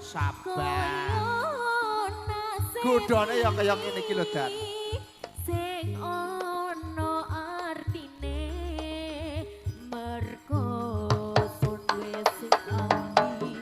sabar. Kudone ya kaya ngene iki lho, Dan. Sing ono artine mergo sun wis sing ati.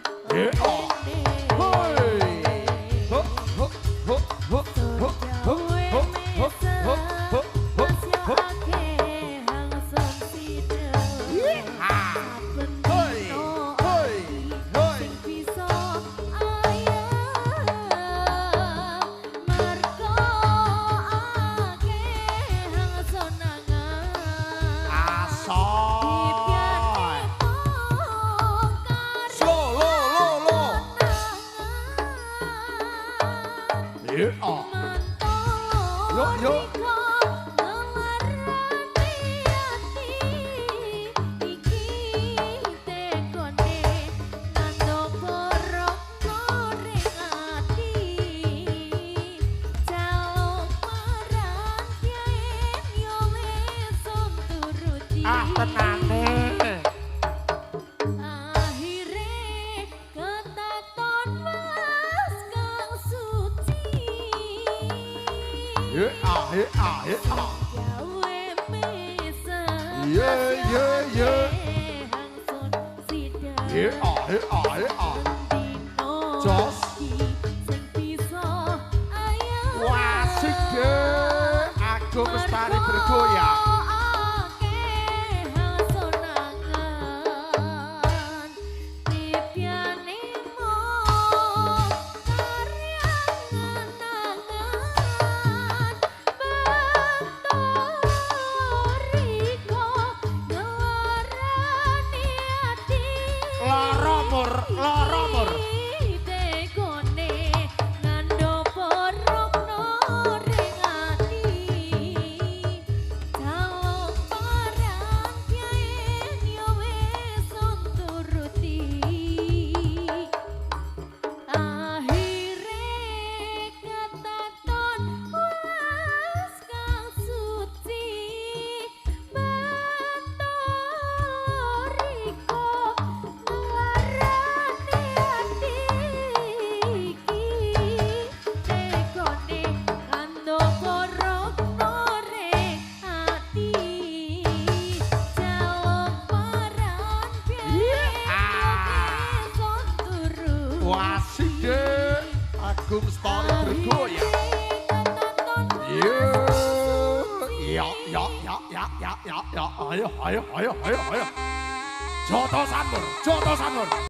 Tenane. Akhire ketaton mas kang suci. Gawe mesen. Jos. Sing bisa ayo. Wah, sik aku mestari bergoyang. Loromur. Agung Lestari bergoyang. Ya. Ayo. Joto Sanur.